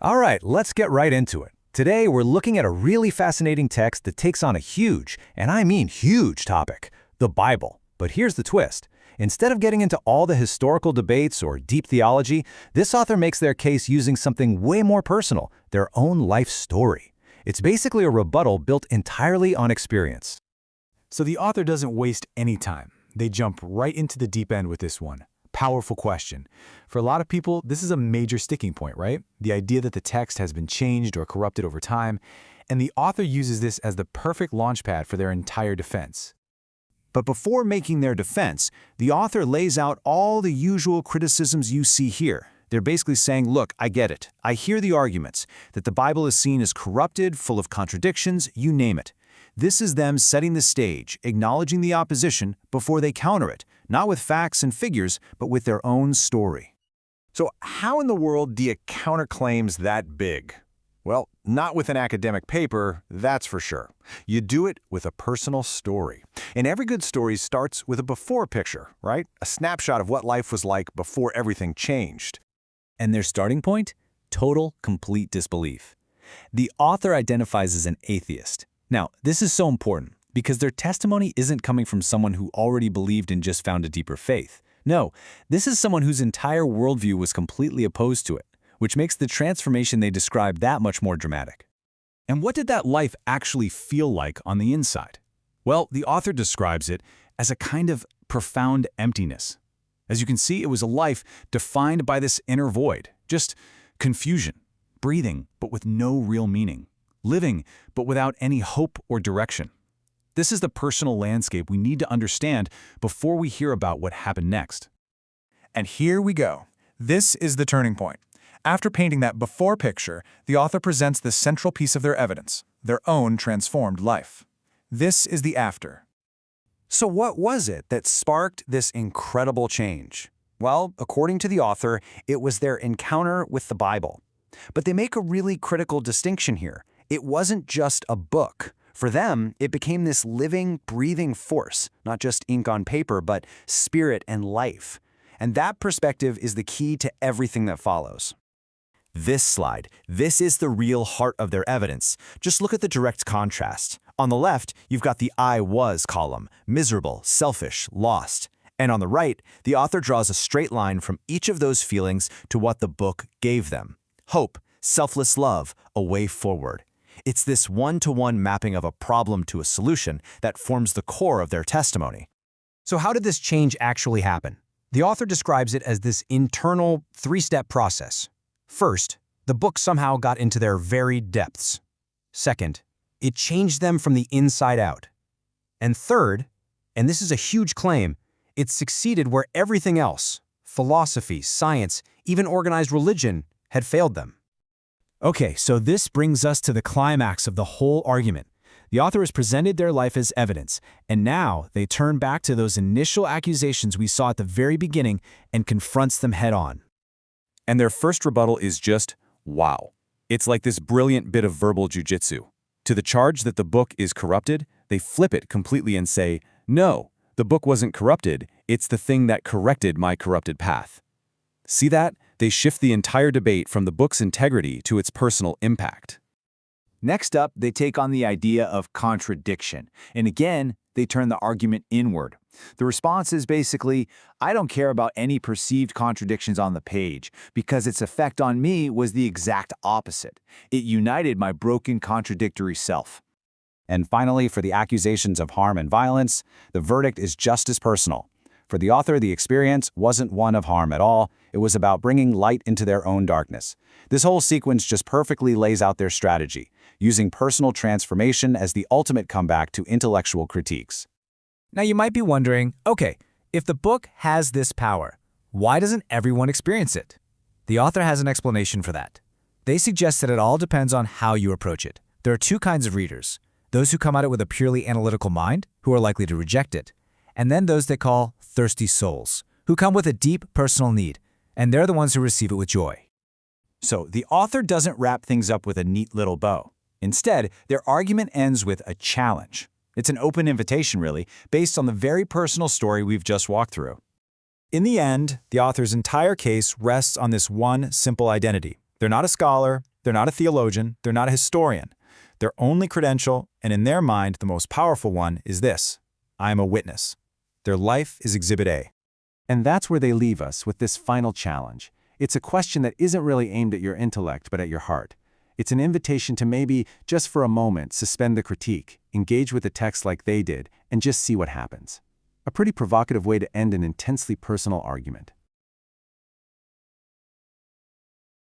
All right, let's get right into it. Today, we're looking at a really fascinating text that takes on a huge, and I mean huge topic, the Bible. But here's the twist. Instead of getting into all the historical debates or deep theology, this author makes their case using something way more personal, their own life story. It's basically a rebuttal built entirely on experience. So the author doesn't waste any time. They jump right into the deep end with this one. Powerful question. For a lot of people, this is a major sticking point, right? The idea that the text has been changed or corrupted over time, and the author uses this as the perfect launchpad for their entire defense. But before making their defense, the author lays out all the usual criticisms you see here. They're basically saying, look, I get it. I hear the arguments, that the Bible is seen as corrupted, full of contradictions, you name it. This is them setting the stage, acknowledging the opposition before they counter it, not with facts and figures, but with their own story. So how in the world do you counter claims that big? Well, not with an academic paper, that's for sure. You do it with a personal story. And every good story starts with a before picture, right? A snapshot of what life was like before everything changed. And their starting point? Total, complete disbelief. The author identifies as an atheist. Now, this is so important because their testimony isn't coming from someone who already believed and just found a deeper faith. No, this is someone whose entire worldview was completely opposed to it, which makes the transformation they describe that much more dramatic. And what did that life actually feel like on the inside? Well, the author describes it as a kind of profound emptiness. As you can see, it was a life defined by this inner void, just confusion, breathing, but with no real meaning, living, but without any hope or direction. This is the personal landscape we need to understand before we hear about what happened next. And here we go. This is the turning point. After painting that before picture, the author presents the central piece of their evidence, their own transformed life. This is the after. So what was it that sparked this incredible change? Well, according to the author, it was their encounter with the Bible. But they make a really critical distinction here. It wasn't just a book. For them, it became this living, breathing force, not just ink on paper, but spirit and life. And that perspective is the key to everything that follows. This is the real heart of their evidence. Just look at the direct contrast. On the left, you've got the I was column, miserable, selfish, lost. And on the right, the author draws a straight line from each of those feelings to what the book gave them. Hope, selfless love, a way forward. It's this one-to-one mapping of a problem to a solution that forms the core of their testimony. So how did this change actually happen? The author describes it as this internal three-step process. First, the book somehow got into their very depths. Second, it changed them from the inside out. And third, and this is a huge claim, it succeeded where everything else, philosophy, science, even organized religion, had failed them. Okay, so this brings us to the climax of the whole argument. The author has presented their life as evidence, and now they turn back to those initial accusations we saw at the very beginning and confronts them head-on. And their first rebuttal is just, wow. It's like this brilliant bit of verbal jujitsu. To the charge that the book is corrupted, they flip it completely and say, no, the book wasn't corrupted, it's the thing that corrected my corrupted path. See that? They shift the entire debate from the book's integrity to its personal impact. Next up, they take on the idea of contradiction. And again, they turn the argument inward. The response is basically, I don't care about any perceived contradictions on the page, because its effect on me was the exact opposite. It united my broken, contradictory self. And finally, for the accusations of harm and violence, the verdict is just as personal. For the author, the experience wasn't one of harm at all. It was about bringing light into their own darkness. This whole sequence just perfectly lays out their strategy, using personal transformation as the ultimate comeback to intellectual critiques. Now you might be wondering, okay, if the book has this power, why doesn't everyone experience it? The author has an explanation for that. They suggest that it all depends on how you approach it. There are two kinds of readers: those who come at it with a purely analytical mind, who are likely to reject it, and then those they call thirsty souls, who come with a deep personal need, and they're the ones who receive it with joy. So the author doesn't wrap things up with a neat little bow. Instead, their argument ends with a challenge. It's an open invitation, really, based on the very personal story we've just walked through. In the end, the author's entire case rests on this one simple identity. They're not a scholar, They're not a theologian, they're not a historian. Their only credential, and in their mind the most powerful one, is this: I am a witness. Their life is Exhibit A. And that's where they leave us with this final challenge. It's a question that isn't really aimed at your intellect, but at your heart. It's an invitation to maybe, just for a moment, suspend the critique, engage with the text like they did, and just see what happens. A pretty provocative way to end an intensely personal argument.